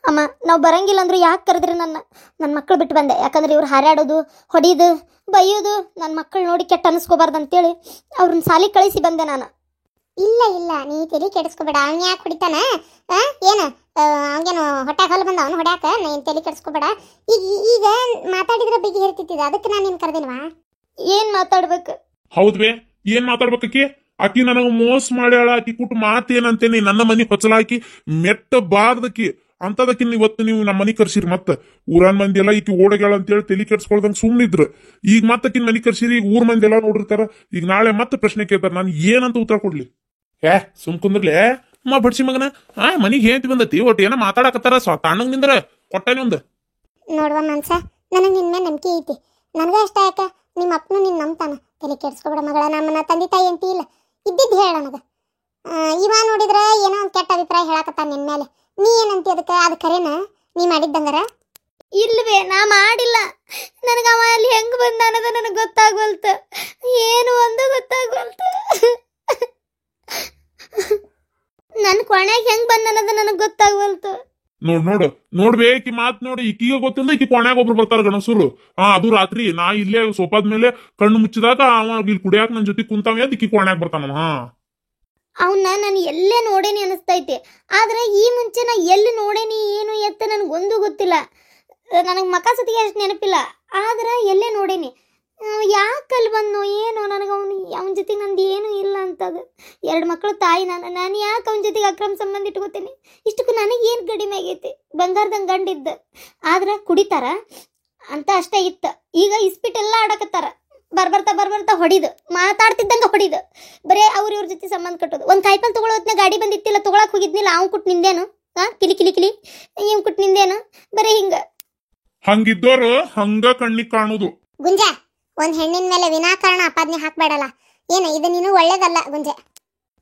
ಅಮ್ಮ ನಾವು ಬರಂಗಿಲ್ಲ ಅಂದ್ರು ಯಾಕೆ ಕರೆದ್ರಿ ನನ್ನ ಮಕ್ಕಳು ಬಿಟ್ಟು ಬಂದೆ. ಯಾಕಂದ್ರೆ ಇವ್ರು ಹಾರಾಡೋದು, ಹೊಡಿಯೋದು, ಬೈಯೋದು ನನ್ನ ಮಕ್ಕಳು ನೋಡಿ ಕೆಟ್ಟ ಅನಿಸ್ಕೋಬಾರ್ದು ಅಂತೇಳಿ ಅವ್ರನ್ನ ಸಾಲಿ ಕಳಿಸಿ ಬಂದೆ ನಾನು. ಇಲ್ಲ ಇಲ್ಲ, ನೀ ತಲೆ ಕೆಡಿಸ್ಕೋಬೇಡ. ಅವ್ನು ಯಾಕೆ ಹೊಡಿತಾನ? ಏನು ಅವಗೇನು ಹೊಟ್ಯಾಗ ಹಲ್ಲು ಬಂದ ಅವನು ಹೊಡ್ಯಾಕ? ನೀನು ತಲೆ ಕೆಡಿಸ್ಕೋಬೇಡ. ಈಗ ಮಾತಾಡಿದ್ರೆ ಬಗ್ಗೆ ಹೇಳ್ತಿದ್ದ, ಅದಕ್ಕೆ ನಾನು ನಿನ್ ಕರೆದೇನವಾ? ಏನ್ ಮಾತಾಡ್ಬೇಕು? ಹೌದ್ವೇ, ಏನ್ ಮಾತಾಡ್ಬೇಕಿ? ಆಕಿ ನನಗ ಮೋಸ ಮಾಡ್ಯಾಳ. ಆಕಿ ಕುಟ್ ಮಾತೇನಂತೇನಿ ನನ್ನ ಮನಿ ಹೊಚ್ಚಲಾಕಿ ಮೆಟ್ಟ ಬಾರ್ದಕಿ ಅಂತದಕ್ಕಿ ಇವತ್ತು ನೀವು ನಮ್ಮ ಮನಿ ಕರ್ಸಿರಿ. ಮತ್ತ ಊರನ್ ಮಂದಿ ಎಲ್ಲ ಈಕಿ ಓಡಗ್ಯಾಳ ಅಂತೇಳಿ ತಲೆ ಕೆಡ್ಸ್ಕೊಳ್ದಂಗ ಸುಮ್ನಿದ್ರು. ಈಗ ಮತ್ತಕಿನ್ ಮನಿ ಕರ್ಸಿರಿ, ಈಗ ಊರ್ ಮಂದಿ ಎಲ್ಲಾ ನೋಡಿರ್ತಾರ. ಈಗ ನಾಳೆ ಮತ್ತೆ ಪ್ರಶ್ನೆ ಕೇಳ್ತಾರ, ನಾನು ಏನಂತ ಉತ್ತರ ಕೊಡ್ಲಿ? ಸುಮ್ ಕುಂದ್ರಲೆ ಬಡ್ಸಿ ಮಗನ. ಮನಿಗೆ ಹೇಳ್ತಿ ಬಂದತಿ, ಒಟ್ಟು ಏನೋ ಮಾತಾಡಕತ್ತಾರ. ತಣ್ಣಗ್ ನಿಂದ್ರ ಕೊಟ್ಟಾನೆ ಒಂದು. ನೋಡುವ ಮನ್ಸ, ನನಗೆ ನಿನ್ ಮೇಲೆ ನಂಬಿಕೆ ಐತಿ. ನನಗ ಅಷ್ಟ ಯಾಕ, ನಿಮ್ಮ ಅಪ್ಪನು ನಿನ್ ನಂಬ್ತಾನ. ತಲೆ ಕೆಡ್ಸ್ಕೊಬೇಡ ಮಗಳ. ನಮ್ಮನ್ನ ತಂದೆ ತಾಯಿ ಅಂತ ಇಲ್ಲ, ಇದ್ದಿದ್ದು ಹೇಳ ನನಗ. ಇವ ನೋಡಿದ್ರ ಏನೋ ಒಂದ್ ಕೆಟ್ಟ ಅಭಿಪ್ರಾಯ ಹೇಳಕತ್ತಾನ ನಿನ್ ಮೇಲೆ. ನೀ ಏನಂತಿ ಅದಕ್ಕೆ? ಅದು ಕರೆನ ನೀ ಮಾಡಿದ್ದಂಗಾರ? ಇಲ್ವೇ, ನಾ ಮಾಡಿಲ್ಲ. ನನಗೆ ಅವ ಅಲ್ಲಿ ಹೆಂಗ್ ಬಂದ ಅನ್ನೋದು ನನಗೆ ಗೊತ್ತಾಗ್ವಲ್ತು. ಏನು ಒಂದು ಗೊತ್ತಾಗ್ವಲ್ತು. ನನ್ ಕೊನೆಗೆ ಹೆಂಗ್ ಬಂದ ಅನ್ನೋದು ನನಗೆ ಗೊತ್ತಾಗ್ವಲ್ತು. ನೋಡ್ಬೇ ಈಕಿ ಮಾತ್ ನೋಡಿ. ಈಕಿಗೆ ಗೊತ್ತಿಲ್ಲ, ಈಕಿ ಕೊನೆಯಾಗ ಒಬ್ರು ಬರ್ತಾರ ಗಣಸರು. ಅದು ರಾತ್ರಿ ನಾ ಇಲ್ಲೇ ಸೋಫಾದ ಮೇಲೆ ಕಣ್ಣು ಮುಚ್ಚಿದಾಗ ಅವ ಇಲ್ಲಿ ಕುಡಿಯಾಕ ನನ್ ಜೊತೆ ಕುಂತಾವ ಅಂತ ಈಕಿ ಕೊನೆಯಾಗ ಬರ್ತಾನವ. ಅವನ್ನ ನಾನು ಎಲ್ಲೇ ನೋಡೇನಿ ಅನಿಸ್ತೈತಿ. ಆದ್ರೆ ಈ ಮುಂಚೆ ನಾ ಎಲ್ಲಿ ನೋಡೇನಿ ಏನು ಎತ್ತ ನನಗೊಂದು ಗೊತ್ತಿಲ್ಲ. ನನಗೆ ಮಕ ಸತಿಗೆ ಅಷ್ಟು ನೆನಪಿಲ್ಲ, ಆದ್ರೆ ಎಲ್ಲೇ ನೋಡೇನಿ. ಯಾಕಲ್ಲಿ ಬಂದು ಏನೋ ನನಗೆ ಅವನ ಜೊತೆಗೆ ನಂದು ಏನೂ ಇಲ್ಲ ಅಂತದು. 2 ಮಕ್ಕಳು ತಾಯಿ ನಾನು ಯಾಕೆ ಅವನ ಜೊತೆಗೆ ಅಕ್ರಮ ಸಂಬಂಧ ಇಟ್ಕೋತೀನಿ? ಇಷ್ಟಕ್ಕೂ ನನಗೇನು ಕಡಿಮೆ ಆಗೈತಿ? ಬಂಗಾರದಂಗೆ ಗಂಡಿದ್ದ. ಆದ್ರೆ ಕುಡಿತಾರ ಅಂತ ಅಷ್ಟೇ ಇತ್ತು. ಈಗ ಇಸ್ಪಿಟ್ಟೆಲ್ಲ ಆಡಕತ್ತಾರ. ಬರ್ಬರ್ತಾ ಹೊಡಿದು, ಮಾತಾಡ್ತಿದ್ದಂಗೆ ಹೊಡಿದು, ಬರೇ ಇವ್ರ ಜೊತೆ ಸಂಬಂಧ ಕಟ್ಟೋದು. ಒಂದು ಕಾಯಿಪಲ್ ತಗೊಳ್ಳೋದ್ನ ಗಾಡಿ ಬಂದಿತ್ತಿಲ್ಲ, ತಗೊಳಕ್ ಹೋಗಿದ್ನಿಲ್ಲ, ಅವ್ನು ಕುಟ್ ನಿಂದೇನು? ಕಿಲಿ ಇವ್ ಕುಟ್ ನಿಂದೇನು? ಬರೀ ಹಂಗಿದ್ದೋರು ಹಂಗ ಕಣ್ಣಿಗೆ ಕಾಣುದು. ಗುಂಜ, ಒಂದ್ ಹೆಣ್ಣಿನ ಮೇಲೆ ವಿನಾಕಾರಣ ಅಪಾದನೆ ಹಾಕ್ಬೇಡಲ್ಲ. ಏನು ಇದು ನೀನು ಒಳ್ಳೇದಲ್ಲ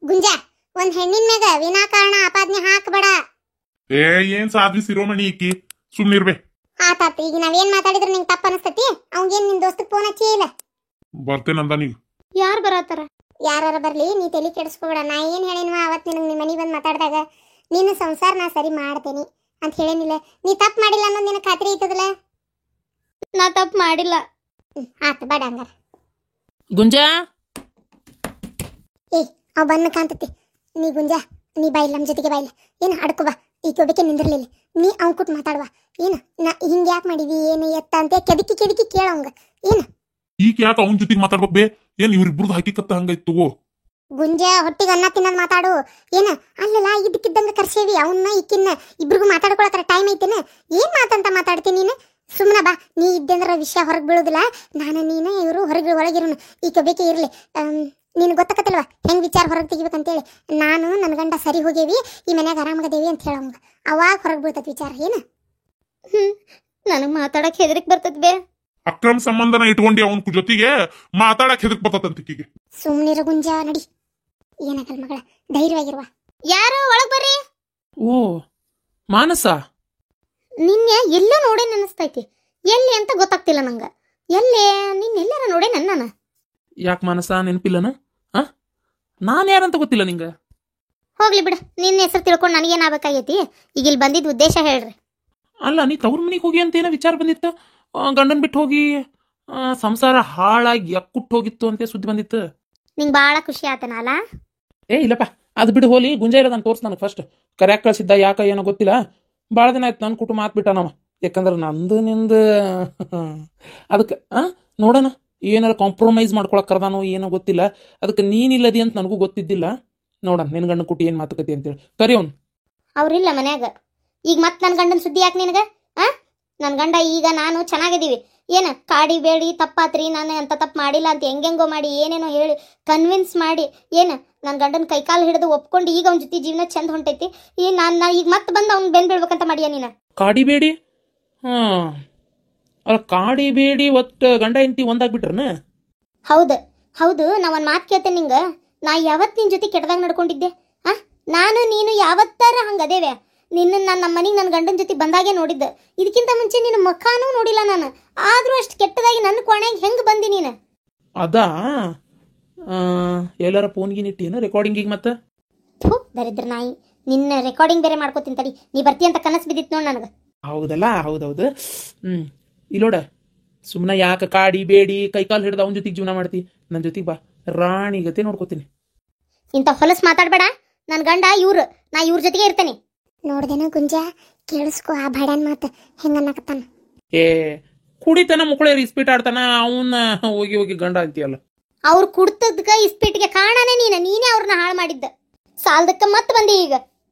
ಗುಂಜ. ಒಂದ್ ಹೆಣ್ಣಿನ ಮೇಲೆ ವಿನಾಕಾರಣ ಅಪಾದನೆ ಹಾಕ್ಬೇಡ. ಏನ್ ಸಾಧ್ವಿ ಶಿರೋಮಣಿ ಈಕಿ, ಸುಮ್ನಿರ್ಬೇ. ಆತಾತ, ಈಗ ನಾವೇನ್ ಮಾತಾಡಿದ್ರೆ ನಿಂಗೆ ತಪ್ಪ ಅನಸ್ತತಿ? ಅವಂಗೇನ್ ನಿನ್ ದೋಸ್ತಕ್ ಫೋನ್ ಹಚ್ಚಿ ಇಲ್ಲ? ಬರ್ತೇನಂದ ನೀ. ಯಾರು ಬರತ್ತಾರ? ಯಾರು ಬರ್ಲಿ, ನೀ ತಲೆ ಕೆಡಿಸ್ಕೋಬೇಡ. ನಾ ಏನ್ ಹೇಳಿನ್ವಾ ಅವತ್ತು ನಿನಗೆ ನಿಮ್ಮ ಮನೆ ಬಂದು ಮಾತಾಡಿದಾಗ, ನಿನ್ನ ಸಂಸಾರ ನಾ ಸರಿ ಮಾಡ್ತೇನಿ ಅಂತ ಹೇಳೇನಿಲ್ಲ? ನೀ ತಪ್ಪು ಮಾಡಿಲ್ಲ ಅನ್ನೋದು ನಿನಗೆ ಖಾತ್ರಿ ಐತದಲ್ಲ? ನಾ ತಪ್ಪು ಮಾಡಿಲ್ಲ. ಆತ ಬೇಡ ಹಂಗಾರ. ಗುಂಜಾ, ಅವ್ ಬನ್ನ ಕಾಂತತಿ. ನೀ ಗುಂಜಾ, ನೀ ಬಾಯಿಲ್ಲ ನಮ್ಮ ಜೊತೆಗೆ ಬಾಯಿಲ್ಲ. ಏನು ಅಡ್ಕೋ ಬಾ. ಈ ಕೊಡಕ್ಕೆ ನಿಂದಿರ್ಲಿಲ್ಲ. ನೀ ಅವ್ ಕುಟ್ ಮಾತಾಡುವ. ಏನು ನಾ ಹಿಂಗೆ ಯಾಕೆ ಮಾಡಿದಿ ಏನು ಎತ್ತ ಅಂತ ಕೆದಕಿ ಕೇಳವಂಗ. ಏನು ಈಗ ಯಾಕೆ ಅವನ ಜೊತೆಗೆ ಮಾತಾಡ್ಬೇಕು ಬೇ? ಏನ್ ಇವ್ರಿಬ್ರದ್ದು ಹಾಕಿಕತ್ತ ಹಂಗೈತು? ಗುಂಜ, ಹೊಟ್ಟಿಗೆ ಅನ್ನ ತಿನ್ನೋದು ಮಾತಾಡು. ಏನ ಅಲ್ಲಲ್ಲ, ಇದಕ್ಕಿದ್ದಂಗ ಕರ್ಸೇವಿ ಅವನ್ನ ಇಕ್ಕಿನ್ನ ಇಬ್ರಿಗೂ ಮಾತಾಡ್ಕೊಳಕರ ಟೈಮ್ ಐತೇನ? ಏನ್ ಮಾತಂತ ಮಾತಾಡ್ತೀನಿ ನೀನು? ಸುಮ್ಮನೆ ಬಾ. ನೀ ಇದ್ದಂದ್ರ ವಿಷಯ ಹೊರಗೆ ಬೀಳೋದಿಲ್ಲ. ನಾನು ನೀನು ಇವರು ಹೊರಗೆ ಒಳಗಿರೋನು. ಈ ಕೊಬೇಕೆ ಇರಲಿ. ನೀನು ಗೊತ್ತಾಕತ್ತಲ್ವ ಹೆಂಗೆ ವಿಚಾರ ಹೊರಗೆ ತೆಗಿಬೇಕಂತೇಳಿ. ನಾನು ನನ್ನ ಗಂಡ ಸರಿ ಹೋಗೇವಿ, ಈ ಮನ್ಯಾಗ ಆರಾಮಾಗದೇವಿ ಅಂತ ಹೇಳವಂಗ. ಅವಾಗ ಹೊರಗೆ ಬೀಳ್ತದ ವಿಚಾರ. ಏನು ನನಗೆ ಮಾತಾಡಕ್ಕೆ ಹೆದರಿಕೆ ಬರ್ತದ ಬೇ. ಅಕ್ರಮ ಸಂಬಂಧನ ಇಟ್ಕೊಂಡಿ ಅವನ ಜೊತೆಗೆ ಮಾತಾಡಕ್ ಹೆದಕ್ ಬರ್ತಂತಿಕಿಗೆ. ಸುಮ್ಮನಿರ ಗುಂಜ, ನಡಿ. ಏನಾಗಲ್ಲ ಮಗಳ, ಧೈರ್ಯವಾಗಿರುವ. ಯಾರು ಒಳಗ್ ಬರ್ರಿ. ಓ ಮಾನಸ, ನಿನ್ನೆ ಎಲ್ಲೋ ನೋಡೇ ನೆನಸ್ತೈತಿ. ಎಲ್ಲಿ ಅಂತ ಗೊತ್ತಾಗ್ತಿಲ್ಲ ನಂಗೆ. ಎಲ್ಲೇ ನಿನ್ನೆಲ್ಲಾರ ನೋಡೇ ನಾನು. ಯಾಕೆ ಮಾನಸ ನೆನಪಿಲ್ಲನ? ನಾನು ಯಾರಂತ ಗೊತ್ತಿಲ್ಲ ನಿಂಗೆ? ಹೋಗ್ಲಿ ಬಿಡ, ನಿನ್ನ ಹೆಸರು ತಿಳ್ಕೊಂಡು ನನಗೇನಾಗಬೇಕಾಗೈತಿ? ಈಗ ಇಲ್ಲಿ ಬಂದಿದ್ದ ಉದ್ದೇಶ ಹೇಳ್ರಿ. ಅಲ್ಲ, ನೀ ತವ್ರ ಮನೆಗೆ ಹೋಗಿ ಅಂತ ಏನೋ ವಿಚಾರ ಬಂದಿತ್ತು. ಗಂಡನ್ ಬಿಟ್ಟು ಹೋಗಿ ಸಂಸಾರ ಹಾಳಾಗಿ ಎಕ್ಕುಟ್ಟು ಹೋಗಿತ್ತು ಅಂತ ಸುದ್ದಿ ಬಂದಿತ್ತು. ನಿಂಗೆ ಭಾಳ ಖುಷಿ ಆತನ ಅಲ್ಲ? ಇಲ್ಲಪ್ಪ, ಅದು ಬಿಡು ಹೋಲಿ. ಗುಂಜ ಇರೋದು ನಾನು ತೋರ್ಸ್. ನನಗೆ ಫಸ್ಟ್ ಕರ್ಯಾಕ್ ಕಳಿಸಿದ್ದ, ಯಾಕ ಏನೋ ಗೊತ್ತಿಲ್ಲ. ಭಾಳ ದಿನ ಆಯ್ತು ನನ್ನ ಕುಟುಂಬ ಮಾತ್ಬಿಟ್ಟ ನಾವ. ಯಾಕಂದ್ರೆ ನಂದು ನಿಂದು ಅದಕ್ಕೆ ನೋಡೋಣ, ಏನಾರ ಕಾಂಪ್ರಮೈಸ್ ಮಾಡ್ಕೊಳಕ್ ಕರ್ದಾನೋ ಏನೋ ಗೊತ್ತಿಲ್ಲ. ಅದಕ್ಕೆ ನೀನಿಲ್ಲದಿ ಅಂತ ನನಗೂ ಗೊತ್ತಿದ್ದಿಲ್ಲ. ನೋಡೋಣ ನಿನ್ನ ಗಂಡ ಕುಟಿ ಏನು ಮಾತುಕತೆ ಅಂತೇಳಿ ಕರಿ ಅವ್ನು. ಅವ್ರಿಲ್ಲ ಮನ್ಯಾಗ. ಈಗ ಮತ್ತೆ ನನ್ನ ಗಂಡನ ಸುದ್ದಿ ಯಾಕೆ ನಿನಗೆ? ನನ್ನ ಗಂಡ ಈಗ ನಾನು ಚೆನ್ನಾಗಿದ್ದೀವಿ. ಏನು ಕಾಡಿ ಬೇಡಿ ತಪ್ಪಾತ್ರಿ, ನಾನು ಅಂತ ತಪ್ಪು ಮಾಡಿಲ್ಲ ಅಂತ ಹೆಂಗೆಂಗೋ ಮಾಡಿ ಏನೇನೋ ಹೇಳಿ ಕನ್ವಿನ್ಸ್ ಮಾಡಿ ಏನು ನನ್ನ ಗಂಡನ ಕೈಕಾಲು ಹಿಡಿದು ಒಪ್ಕೊಂಡು ಈಗ ಅವ್ನ ಜೊತೆ ಜೀವನ ಚಂದ ಹೊಂಟೈತಿ. ನಾನು ಈಗ ಮತ್ತೆ ಬಂದು ಅವ್ನು ಬೆನ್ ಬೀಳ್ಬೇಕಂತ ಮಾಡಿಯ ನೀನು? ಕಾಡಿಬೇಡಿ. ಅಲ್ಲ, ಕಾಡಿಬೇಡಿ ಒಟ್ಟು ಗಂಡ ಹೆಂಡತಿ ಒಂದಾಗ್ಬಿಟ್ರನ? ಹೌದು. ನಾ ಒಂದು ಮಾತು ಕೇಳ್ತೇನೆ ನಿಂಗೆ. ನಾ ಯಾವತ್ತು ನಿನ್ನ ಜೊತೆ ಕೆಟ್ಟದಾಗ ನಡ್ಕೊಂಡಿದ್ದೆ? ನಾನು ನೀನು ಯಾವತ್ತಾರ ಹಂಗದೇವೆ? ನಿನ್ನ ನಾನು ನಮ್ಮ ಮನೆಗೆ ನನ್ನ ಗಂಡನ ಜೊತೆ ಬಂದಾಗೆ ನೋಡಿದ್ದೆ. ಇದಕ್ಕಿಂತ ಮುಂಚೆ ನಿನ್ನ ಮುಖಾನೂ ನೋಡಿಲ್ಲ ನಾನು. ಆದರೂ ಅಷ್ಟು ಕೆಟ್ಟದಾಗಿ ನನ್ನ ಕೊನೆಗೆ ಹೆಂಗೆ ಬಂದಿ ನೀನು? ಅದಾ ಎಲ್ಲಾರ ಫೋನ್ಗಿನ ಇಟ್ಟೇನು ರೆಕಾರ್ಡಿಂಗಿಗೆ? ಮತ್ತೆ ದರಿದ್ರ ನಾಯಿ, ನಿನ್ನ ರೆಕಾರ್ಡಿಂಗ್ ಬೇರೆ ಮಾಡ್ಕೋತೀನಿ ತಡಿ. ನೀ ಬರ್ತಿ ಅಂತ ಕನಸು ಬಿದ್ದಿತ್ತು ನೋಡು ನನಗೆ. ಹೌದಲ್ಲ, ಹೌದೌದು. ಇಲ್ಲೋಡ, ಸುಮ್ಮನೆ ಯಾಕೆ ಕಾಡಿ ಬೇಡಿ ಕೈಕಾಲು ಹಿಡ್ದು ಅವನ ಜೊತೆಗೆ ಜೀವನ ಮಾಡ್ತಿ? ನನ್ನ ಜೊತೆಗೆ ಬಾ, ರಾಣಿ ಗತೆ ನೋಡ್ಕೋತೀನಿ. ಇಂಥ ಹೊಲಸು ಮಾತಾಡಬೇಡ. ನನ್ನ ಗಂಡ ಇವ್ರು, ನಾ ಇವ್ರ ಜೊತೆಗೆ ಇರ್ತೇನೆ. ನೋಡ್ದೇನ ಗುಂಜ, ಕೇಳಿಸ್ಕೊ ಆ ಬಾಡ್ಯಾನ್ ಮಾತು ಹೆಂಗನ್ನಕತ್ತಾನ. ಏ ಕುಡಿತನ ಮುಕ್ಕಳೆ ಇಸ್ಪೀಟ್ ಆಡ್ತಾನ, ಅವನ್ನ ಹೋಗಿ ಹೋಗಿ ಗಂಡ ಅಂತೀಯಲ್ಲ. ಅವ್ರು ಕುಡ್ತದ್ಕ ಇಸ್ಪೀಟ್ಗೆ ಕಾರಣನೇ ನೀನೇ ಅವ್ರನ್ನ ಹಾಳು ಮಾಡಿದ್ದ. ಸಾಲದಕ್ಕ ಮತ್ತೆ ಬಂದಿ ಈಗ.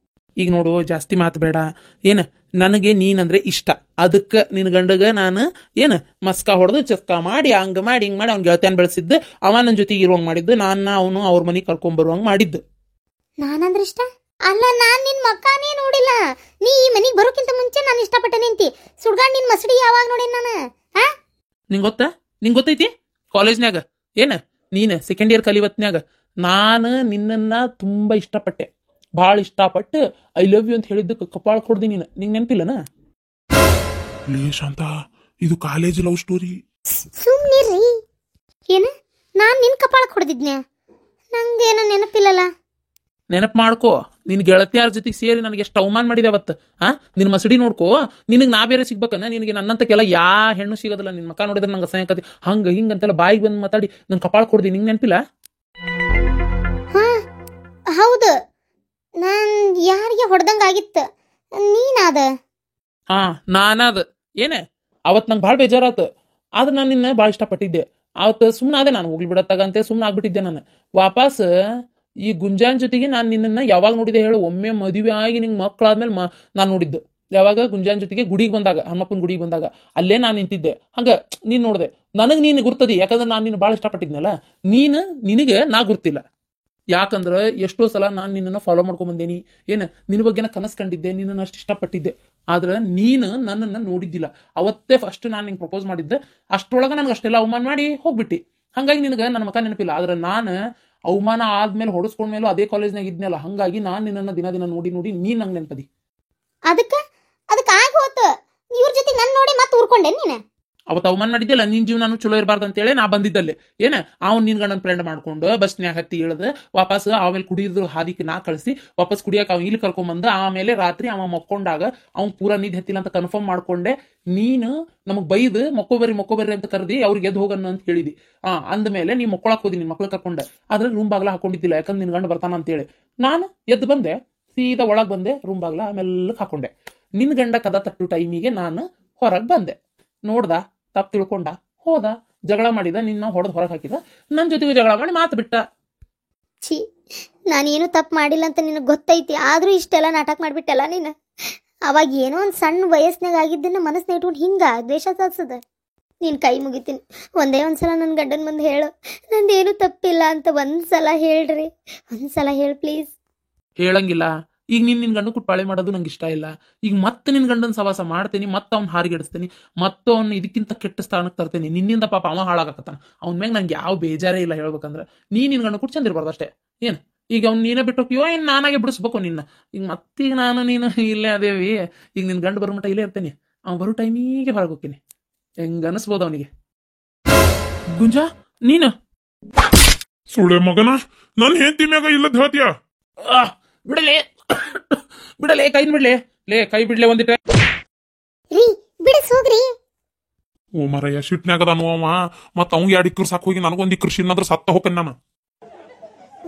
ಈಗ ನೋಡು, ಜಾಸ್ತಿ ಮಾತು ಬೇಡ. ಏನ ನನಗೆ ನೀನಂದ್ರೆ ಇಷ್ಟ, ಅದಕ್ಕೆ ನಿನ್ನ ಗಂಡಗ ನಾನು ಏನು ಮಸ್ಕ ಹೊಡೆದು ಚಸ್ಕ ಮಾಡಿ ಹಂಗ ಮಾಡಿ ಹಿಂಗ್ ಮಾಡಿ ಅವ್ನ ಗೆಳತ್ಯಾನ್ ಬೆಳೆಸಿದ್ದು, ಅವ ನನ್ನ ಜೊತೆಗೆ ಇರುವಂಗ್ ಮಾಡಿದ್ದು, ಅವನು ಅವ್ರ ಮನೆಗೆ ಕರ್ಕೊಂಡ್ಬರುವಂಗ್ ಮಾಡಿದ್ದು. ನಾನಂದ್ರೆ ಇಷ್ಟ ಅಲ್ಲ, ನಾನ್ ನಿನ್ ಮಕ್ಕನೇ ನೋಡಿಲ್ಲ. ನೀ ಈ ಮನಿಗ್ ಬರೋಕ್ಕಿಂತ ಮುಂಚೆ ನಾನು ಇಷ್ಟಪಟ್ಟ ನಿಂತಿ ಸುಡ್ಗಾಡ್ ನಿನ್ ಮಸಡಿ ಯಾವಾಗ ನೋಡಿ ನಾನು. ನಿಂಗ್ ಗೊತ್ತೈತಿ ಕಾಲೇಜ್ನ್ಯಾಗ ಏನ ನೀನು ಸೆಕೆಂಡ್ ಇಯರ್ ಕಲಿವತ್ನ್ಯಾಗ ನಾನು ನಿನ್ನನ್ನ ತುಂಬಾ ಇಷ್ಟಪಟ್ಟೆ, ಭಾಳ ಇಷ್ಟಪಟ್ಟು ಐ ಲವ್ ಯು ಅಂತ ಹೇಳಿದ್ದಕ್ಕೆ ಕಪಾಳ ಕೊಡ್ದಿ ನೀನು. ನಿಂಗೆ ನೆನಪಿಲ್ಲನ? ಶಾಂತ, ಇದು ಕಾಲೇಜ್ ಲವ್ ಸ್ಟೋರಿ. ಸುಮ್ನಿರ್ರಿ. ಏನ ನಾನ್ ನಿನ್ ಕಪಾಳ ಹೊಡೆದಿದ್ನ್ಯಾ? ನಂಗೇನ ನೆನಪಿಲ್ಲಲ್ಲ. ನೆನಪು ಮಾಡ್ಕೋ, ನಿನ್ ಗೆಳತಿಯಾರ ಜೊತೆಗೆ ಸೇರಿ ನನಗೆ ಎಷ್ಟು ಅವಮಾನ ಮಾಡಿದೆ ಅವತ್ತು. ನಿನ್ ಮಸಡಿ ನೋಡ್ಕೋ, ನಿನಗೆ ನಾ ಬೇರೆ ಸಿಗ್ಬೇಕನ್ನ? ನಿನಗೆ ನನ್ನಂತಕ್ಕೆಲ್ಲ ಯಾ ಹೆಣ್ಣು ಸಿಗೋದಿಲ್ಲ. ನಿನ್ ಮಕ್ಕ ನೋಡಿದ್ರೆ ನಂಗೆ ಅಸಹ್ಯಕತಿ, ಹಂಗ ಹಿಂಗಂತೆಲ್ಲ ಬಾಯಿಗೆ ಬಂದು ಮಾತಾಡಿ ನನ್ ಕಪಾಳ ಕೊಡ್ದಿ. ನಿಂಗೆ ನೆನಪಿಲ್ಲ? ಹಾ ಹೌದು, ನಾನ್ ಯಾರಿಗೆ ಹೊಡೆದಂಗ ಆಗಿತ್ತ. ನೀನಾದ? ನಾನಾದ. ಏನೇ ಅವತ್ ನಂಗೆ ಭಾಳ ಬೇಜಾರಾತು. ಆದ್ರೆ ನಾನು ನಿನ್ನ ಭಾಳ ಇಷ್ಟಪಟ್ಟಿದ್ದೆ. ಅವತ್ತು ಸುಮ್ಮನೆ ಅದೇ, ನಾನು ಹೋಗ್ಲಿ ಬಿಡತ್ತಾಗಂತೆ ಸುಮ್ಮನೆ ಆಗ್ಬಿಟ್ಟಿದ್ದೆ. ನಾನು ವಾಪಸ್ ಈ ಗುಂಜಾನ್ ಜೊತೆಗೆ ನಾನು ನಿನ್ನನ್ನು ಯಾವಾಗ ನೋಡಿದೆ ಹೇಳು? ಒಮ್ಮೆ ಮದುವೆ ಆಗಿ ನಿಂಗೆ ಮಕ್ಕಳಾದ್ಮೇಲೆ ನಾನು ನೋಡಿದ್ದು ಯಾವಾಗ? ಗುಂಜಾನ್ ಜೊತೆಗೆ ಗುಡಿಗೆ ಬಂದಾಗ, ಹನುಮಪ್ಪನ ಗುಡಿಗೆ ಬಂದಾಗ ಅಲ್ಲೇ ನಾನು ನಿಂತಿದ್ದೆ. ಹಂಗ ನೀನು ನೋಡಿದೆ, ನನಗೆ ನೀನು ಗುರ್ತದಿ. ಯಾಕಂದ್ರೆ ನಾನು ನಿನ್ನ ಭಾಳ ಇಷ್ಟಪಟ್ಟಿದ್ನಲ್ಲ. ನಿನಗೆ ನಾ ಗುರ್ತಿಲ್ಲ. ಯಾಕಂದ್ರೆ ಎಷ್ಟೋ ಸಲ ನಾನು ನಿನ್ನನ್ನು ಫಾಲೋ ಮಾಡ್ಕೊಂಡ್ ಬಂದೇನಿ. ಏನು ನಿನ್ನ ಬಗ್ಗೆ ಕನಸು ಕಂಡಿದ್ದೆ, ನಿನ್ನನ್ನು ಅಷ್ಟು ಇಷ್ಟಪಟ್ಟಿದ್ದೆ. ಆದ್ರೆ ನೀನು ನನ್ನನ್ನು ನೋಡಿದ್ದಿಲ್ಲ. ಅವತ್ತೇ ಫಸ್ಟ್ ನಾನು ನಿಂಗೆ ಪ್ರಪೋಸ್ ಮಾಡಿದ್ದೆ. ಅಷ್ಟರೊಳಗೆ ನನಗೆ ಅಷ್ಟೆಲ್ಲ ಅವಮಾನ ಮಾಡಿ ಹೋಗ್ಬಿಟ್ಟು. ಹಾಗಾಗಿ ನಿನಗೆ ನನ್ನ ಮಕ್ಕ ನೆನಪಿಲ್ಲ. ಆದ್ರೆ ನಾನು ಅವಮಾನ ಆದ್ಮೇಲೆ ಹೊಡೆಸ್ಕೊಂಡ್ಮೇಲೂ ಅದೇ ಕಾಲೇಜ್ನಾಗ ಇದ್ನಲ್ಲ, ಹಂಗಾಗಿ ನಾನು ನಿನ್ನನ್ನು ದಿನ ದಿನ ನೋಡಿ ನೋಡಿ ನೀನ್ ನಂಗೆ ನೆನಪದಿ. ಅದಕ್ಕೆ ಆಗ ಹೋತು ಇವ್ರ ಜೊತೆ ನನ್ ನೋಡಿ ಮತ್ತೆ ಊರ್ಕೊಂಡೆ ನೀನು. ಅವತ್ತು ಅವಮಾನ ಮಾಡಿದ್ದಿಲ್ಲ, ನಿನ್ ಜೀವನ ಚಲೋ ಇರಬಾರ್ದು ಅಂತೇಳಿ ನಾ ಬಂದಿದ್ದಲ್ಲಿ. ಏನ ಅವ್ನು ನಿನ್ ಗಂಡನ ಫ್ರೆಂಡ್ ಮಾಡ್ಕೊಂಡು ಬಸ್ನ್ಯಾಗ ಹತ್ತಿ ಇಳಿದು ವಾಪಸ್ ಆಮೇಲೆ ಕುಡಿಯೋದ್ರ ಹಾದಿಕ್ಕೆ ನಾ ಕಳಿಸಿ ವಾಪಸ್ ಕುಡಿಯಕ್ಕೆ ಅವ್ನು ಇಲ್ಲಿ ಕರ್ಕೊಂಬಂದು, ಆಮೇಲೆ ರಾತ್ರಿ ಅವ ಮಕ್ಕೊಂಡಾಗ ಅವ್ನು ಪೂರಾ ನಿದ್ದೆ ಹತ್ತಿಲ್ಲ ಅಂತ ಕನ್ಫರ್ಮ್ ಮಾಡ್ಕೊಂಡೆ. ನೀನು ನಮಗ್ ಬೈದು ಮೊಕ್ಕೋಬರ್ರಿ ಅಂತ ಕರೆದಿ ಅವ್ರಿಗೆ ಎದ್ದು ಹೋಗನ್ನು ಅಂತ ಹೇಳಿದಿ. ಅಂದ್ಮೇಲೆ ನೀ ಮಕ್ಕೊಳಕ್ ಹೋದಿ, ನಿನ್ ಮಕ್ಳು ಕರ್ಕೊಂಡೆ. ಆದ್ರೆ ರೂಮ್ ಬಾಗ್ಲ ಹಾಕೊಂಡಿದ್ದಿಲ್ಲ, ಯಾಕಂದ್ರೆ ನಿನ್ ಗಂಡ ಬರ್ತಾನ ಅಂತೇಳಿ. ನಾನು ಎದ್ದು ಬಂದೆ, ಸೀದಾ ಒಳಗ್ ಬಂದೆ, ರೂಮ್ ಬಾಗ್ಲ ಆಮೇಲೆ ಹಾಕೊಂಡೆ. ನಿನ್ ಗಂಡ ಕದ ತಟ್ಟು ಟೈಮಿಗೆ ನಾನು ಹೊರಗೆ ಬಂದೆ. ನೋಡ್ದ, ತಪ್ಪು ತಿಳ್ಕೊಂಡ, ಹೋದ, ಜಗಳ ಮಾಡಿದ, ನಿನ್ನ ಹೊಡೆದು ಹೊರಗೆ ಹಾಕಿದ, ನನ್ನ ಜೊತೆಗೆ ಜಗಳ ಮಾಡಿ ಮಾತು ಬಿಟ್ಟ. ಛೀ, ನಾನೇನು ತಪ್ಪು ಮಾಡಿಲ್ಲ ಅಂತ ನಿನಗೆ ಗೊತ್ತೈತಿ, ಆದ್ರೂ ಇಷ್ಟೆಲ್ಲ ನಾಟಕ ಮಾಡ್ಬಿಟ್ಟಲ್ಲ ನೀನು. ಅವಾಗ ಏನೋ ಒಂದು ಸಣ್ಣ ವಯಸ್ಸಿನಾಗ ಆಗಿದ್ದನ್ನ ಮನಸ್ಸಿನ ಇಟ್ಕೊಂಡು ಹಿಂಗ ದ್ವೇಷ ಸಾಧಿಸದ. ನೀನು ಕೈ ಮುಗಿತೀನಿ, ಒಂದೇ ಒಂದ್ಸಲ ನನ್ನ ಗಂಡನ ಮುಂದೆ ಹೇಳು, ನಂದೇನು ತಪ್ಪಿಲ್ಲ ಅಂತ ಒಂದ್ಸಲ ಹೇಳ್ರಿ, ಒಂದ್ಸಲ ಹೇಳು ಪ್ಲೀಸ್. ಹೇಳಂಗಿಲ್ಲ. ಈಗ ನಿನ್ ಗಂಡು ಕುಟ್ಪಾಳೆ ಮಾಡೋದು ನಂಗೆ ಇಷ್ಟ ಇಲ್ಲ. ಈಗ ಮತ್ತೆ ನಿನ್ ಗಂಡನ ಸವಾಸ ಮಾಡ್ತೇನೆ, ಮತ್ತೆ ಅವ್ನ ಹಾರಿಗೆಡಿಸ್ತೇನೆ, ಮತ್ತೆ ಅವ್ನ ಇದಕ್ಕಿಂತ ಕೆಟ್ಟ ಸ್ಥಾನಕ್ಕೆ ತರ್ತೇನೆ. ನಿನ್ನಿಂದ ಪಾಪ ಅವ ಹಾಳಾಗತ್ತಾನ. ಅವ್ನ ಮ್ಯಾಗ ನಂಗೆ ಯಾವ ಬೇಜಾರೇ ಇಲ್ಲ. ಹೇಳ್ಬೇಕಂದ್ರೆ ನಿನ್ ಗಂಡು ಕುಟ್ ಚಂದ ಇರ್ಬಾರ್ದು ಅಷ್ಟೇ. ಏನ್ ಈಗ ಅವ್ನು ನೀನೇ ಬಿಟ್ಟೋಕಿಯೋ ಏನ್ ನಾನಾಗೆ ಬಿಡಿಸ್ಬೇಕು ನಿನ್ನ? ಈಗ ಮತ್ತೀಗ ನಾನು ನೀನು ಇಲ್ಲೇ ಅದೇವಿ. ಈಗ ನಿನ್ ಗಂಡು ಬರೋ ಮಟ್ಟ ಇಲ್ಲೇ ಇರ್ತೇನೆ, ಅವ್ನು ಬರೋ ಟೈಮಿಗೆ ಹೊರಗೆ ಹೋಗ್ತೀನಿ. ಹೆಂಗ ಅನಿಸ್ಬೋದು ಅವನಿಗೆ? ಗುಂಜಾ ನೀನು ಸುಳೆ ಮಗನ, ನನ್ ಹೆಂಡತಿ ಮ್ಯಾಗ ಇಲ್ಲದ ಹೇಳ್ತೀಯ? ಬಿಡಲೇ ಬಿಡಲೇ, ಕೈ ಬಿಡ್ಲೆ, ಕೈ ಬಿಡ್ಲೆ ಒಂದಿಟ. ರೀ ಬಿಡಿಸ್ ಹೋಗ್ರಿ. ಓ ಮರಯ್ಯ, ಶಿಟ್ನ್ಯಾಗದ ಅವ ಮತ್ತ ಅವ್ಗೆ 2 ಇಕ್ಕರ್ ಸಾಕು ಹೋಗಿ ನನಗೊಂದು ಇಕ್ಕರ್ ಶಿನ್ನಾದ್ರ ಸತ್ತ ಹೋಗ್ತಾನೆ ನಾನು.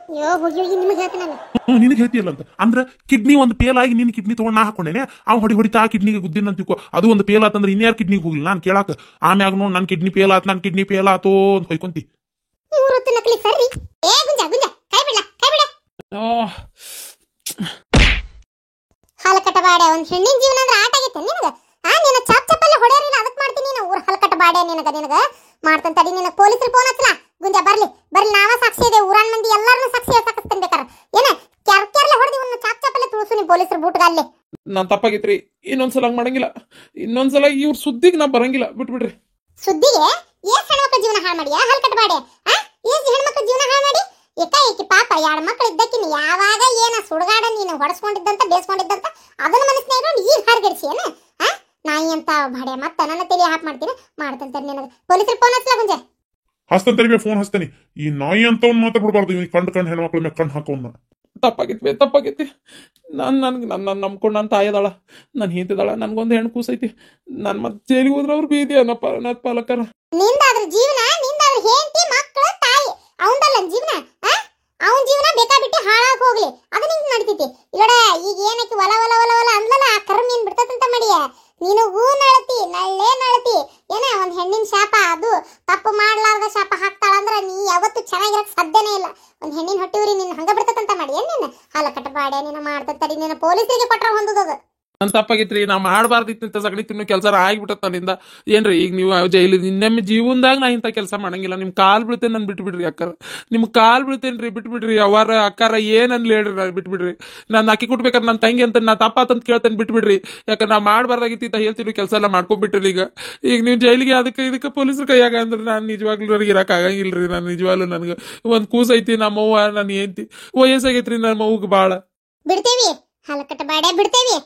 ಅಯ್ಯೋ ಹೋಗಿ ಹೋಗಿ ನಿಮಗೆ ಹೇಳ್ತೀನಿ ನಾನು. ನಿನಗೆ ಹೇಳ್ತಿಯಲ್ಲ ಅಂತ ಅಂದ್ರೆ ಕಿಡ್ನಿ ಒಂದು ಪೇಲ್ ಆಗಿ ನಿನ್ ಕಿಡ್ನಿ ತಗೊಂಡ್ ನಾ ಹಾಕೊಂಡೇನೆ. ಅವ್ನು ಹೊಡಿತಾ ಕಿಡ್ನಿಗೆ ಗುದ್ದಿನ ಅಂತ ತಿಳ್ಕೊ. ಅದು ಒಂದು ಪೇಲ್ ಆತಂದ್ರೆ ಇನ್ಯಾರು ಕಿಡ್ನಿಗೆ ಹೋಗಿಲ್ಲ ನಾನು ಕೇಳಾಕ. ಆಮ್ಯಾಗ ನೋಡ್ ನನ್ ಕಿಡ್ನಿ ಪೇಲ್ ಆತ, ನನ್ ಕಿಡ್ನಿ ಪೇಲ್ ಆತೋ ಅಂತ ಹೊಯ್ಕೊಂತಿ. ಮೂರೊತ್ತು ನಕಲಿ ಸರ್ರಿ. ಏ ಗುಂಜಾ ಕೈ ಬಿಡ. ಹಾಲು ಕಟ್ಟಬಾಡೆ, ಒಂದ್ ಹೆಣ್ಣಿನ ಜೀವನ ಅಂದ್ರೆ ಆಟ ಆಗೈತೆ ನಿನಗ? ನಿನ್ನ ಚಾಪಲ್ಲ ಹೊಡೆಯರಿಲ್ಲ, ಅದಕ್ಕೆ ಮಾಡ್ತೀನಿ ನೀನು. ಊರ್ ಹಾಲು ಕಟ್ಟಬಾಡೆ ನಿನಗ ಮಾಡ್ತಾನೆ ತಡಿ. ನಿನಗೆ ಪೊಲೀಸರು ಫೋನ್ ಹಚ್ಚಲ. ಗುಂಜಾ ಬರ್ಲಿ ನಾವ ಸಾಕ್ಷಿ ಇದೆ, ಊರಾನ್ ಮಂದಿ ಎಲ್ಲಾರನ್ನೂ ಸಾಕ್ಷಿ ಸಾಕಿಸ್ತೇನೆ. ಬೇಕಾರೆ ಏನ ಕೆರ್ಕೆರ್ಲೆ ಹೊಡೆದಿ ಒಂದು ಚಾಪಲ್ಲೇ ತುಳಸು ನೀ ಪೊಲೀಸರು ಬೂಟ್ಗಲ್ಲೇ. ನಾನ್ ತಪ್ಪಾಗಿತ್ರಿ, ಇನ್ನೊಂದ್ಸಲ ಹಂಗ್ ಮಾಡಂಗಿಲ್ಲ. ಇನ್ನೊಂದ್ಸಲ ಇವ್ರ ಸುದ್ದಿಗೆ ನಾ ಬರಂಗಿಲ್ಲ, ಬಿಟ್ಬಿಡ್ರಿ. ಸುದ್ದಿಗೆ ಏಸ್ ಹೆಣ್ಮಕ್ಳ ಜೀವನ ಹಾಳು ಮಾಡಿಯಾ? ಹಾಲು ಕಟ್ಟಬಾಡೆ ಏಸ್ ಹೆಣ್ಮಕ್ಳ ಜೀವನ ಹಾಳು ಮಾಡಿ ಏಕಾಏಕಿ ಪಾಪ 2 ಮಕ್ಳು ಇದ್ದಕ್ಕಿನ ಯಾವಾಗ ಏನ ಸುಡುಗಾಡ ನೀನು ಹೊಡೆಸ್ಕೊಂಡಿದ್ದಂತ ಬೇಸ್ಕೊಂಡಿದ್ದಂತ ಅದನ್ನ ಮನಸ್ಸಿನ ಇಟ್ಕೊಂಡು ಈಗ ಹಾರ್ಗೆಡ್ಸಿ ಏನ? ನಾಯಿ ಅಂತ ಬಾಡೆ ಮತ್ತೆ ನನ್ನ ತಲೆ ಹಾಕ್ ಮಾಡ್ತಂತ ನಿನಗೆ ಪೊಲೀಸರು ಫೋನ್ ಹಚ್ಚಲ ಗುಂಜೆ? ಹಸ್ತಂತರಿ ಫೋನ್ ಹಚ್ತೇನೆ. ಈ ನಾಯಿ ಅಂತ ಮಾತಾಡ್ಬಿಡ್ಬಾರ್ದು. ಇವ್ ಕಂಡು ಹೆಣ್ಮಕ್ಳ ಮೇಲೆ ಕಣ್ಣು ಹಾಕೋನ್ನ. ತಪ್ಪಾಗೈತಿ ನನ್ನ ನಂಬ್ಕೊಂಡು ನನ್ನ ತಾಯಿ ಅದಾಳ, ನನ್ನ ಹೆಂಡತಿದಾಳ, ನನ್ಗೊಂದು ಹೆಣ್ಣು ಕೂಸೈತಿ. ನಾನು ಮತ್ತೆ ಜೈಲಿಗೆ ಹೋದ್ರೆ ಅವ್ರು ಬೀದಿ ಅನ್ನಪ್ಪ ನನ್ನ ಪಾಲಕರ. ನಿಂದಾದ್ರ ಜೀವನ, ನಿಂದಾದ್ರ ಹೆಂಡತಿ ಮಕ್ಕಳು ತಾಯಿ, ಅವಂದಲ್ಲ ಜೀವನ. ಅವನ ಜೀವನ ಬೇಕಾಬಿಟ್ಟು ಹಾಳಾಗಿ ಹೋಗ್ಲಿ, ಅದು ನಿಂಗೆ ನಡಿತೈತಿ. ಇಲ್ಲಡ ಈಗ ಏನಕ್ಕೆ ಒಲ ಒಲ ಒಲ ಒಲ ಅಂದ್ಲಲ್ಲ, ಆ ಕರ್ಮ ಏನ್ ಬಿಡ್ತದಂತ ಮಾಡಿಯ ನೀನು. ಹೂ ನಳತಿ ನಳ್ಳೇ ನಳತಿ ಏನ ಒಂದ್ ಹೆಣ್ಣಿನ ಶಾಪ, ಅದು ತಪ್ಪು ಮಾಡ್ಲಾರ್ದ ಶಾಪ ಹಾಕ್ತಾಳಂದ್ರ ನೀ ಯಾವತ್ತು ಚೆನ್ನಾಗಿರಕ್ ಸಾಧ್ಯನೇ ಇಲ್ಲ. ಒಂದ್ ಹೆಣ್ಣಿನ ಹೊಟ್ಟಿವ್ರಿ ನಿನ್ನ ಹಂಗ ಬಿಡ್ತದಂತ ಮಾಡಿ ಏನ್ ನೀನು ಹಾಲ ಕಟ್ಟಬಾಡೆ ನೀನು ಮಾಡ್ತಡಿ, ನೀನು ಪೊಲೀಸರಿಗೆ ಕೊಟ್ರ ಹೊಂದದ. ನನ್ನ ತಪ್ಪಾಗಿತ್ರಿ, ನಾ ಮಾಡಬಾರ್ದಿತ್ತು ಸಗಣಿ ತಿನ್ನೋ ಕೆಲಸ ಆಗಿಬಿಟ್ಟತ್ ನನ್ನಿಂದ. ಏನ್ರಿ ಈಗ ನೀವು ಜೈಲಿ ನಿಮ್ಮ ಜೀವನದಾಗ ನಾ ಇಂಥ ಕೆಲಸ ಮಾಡಂಗಿಲ್ಲ. ನಿಮ್ಮ ಕಾಲ್ ಬೀಳ್ತೇನೆ, ನಾನು ಬಿಟ್ಬಿಡ್ರಿ ಅಕ್ಕಾರ. ನಿಮ್ಮ ಕಾಲ್ ಬೀಳ್ತೇನೆ ರೀ, ಬಿಟ್ಬಿಡ್ರಿ. ಅವರ ಅಕ್ಕಾರ ಏನನ್ಲಿ ಹೇಳ್ರಿ, ನಾನು ಬಿಟ್ಬಿಡ್ರಿ. ನಾನು ಅಕ್ಕಿ ಕೊಟ್ಬೇಕಾದ್ರೆ ನನ್ನ ತಂಗಿ ಅಂತ ನಾ ತಪ್ಪಾತಂತ ಕೇಳ್ತೇನೆ, ಬಿಟ್ಬಿಡ್ರಿ. ಯಾಕಂದ್ರೆ ನಾ ಮಾಡಬಾರ್ದಾಗಿತ್ತು ಹೇಳ್ತೀನಿ, ಕೆಲಸ ಎಲ್ಲ ಮಾಡ್ಕೊಂಡ್ಬಿಟ್ರಿ. ಈಗ ನೀವು ಜೈಲಿಗೆ ಅದಕ್ಕೆ ಪೊಲೀಸರ ಕೈಯಾಗ ಅಂದ್ರೆ ನಾನು ನಿಜವಾಗ್ಲೂ ನನಗೆ ಇರಕ್ಕಾಗಂಗಿಲ್ರಿ. ನಾನು ನಿಜವಾಗ್ಲೂ ನನಗೆ ಒಂದು ಕೂಸೈತಿ, ನಮ್ಮವ್ವ ನನ್ನ ಹೆಂಡತಿ ವಯಸ್ಸಾಗೈತ್ರಿ. ನಮ್ಮ ಅವ್ಗೆ ಭಾಳ ಬಿಡ್ತೇವಿ ಹಾಲ ಕಟ್ಟಬಾಡೆ ಬಿಡ್ತೇವಿ.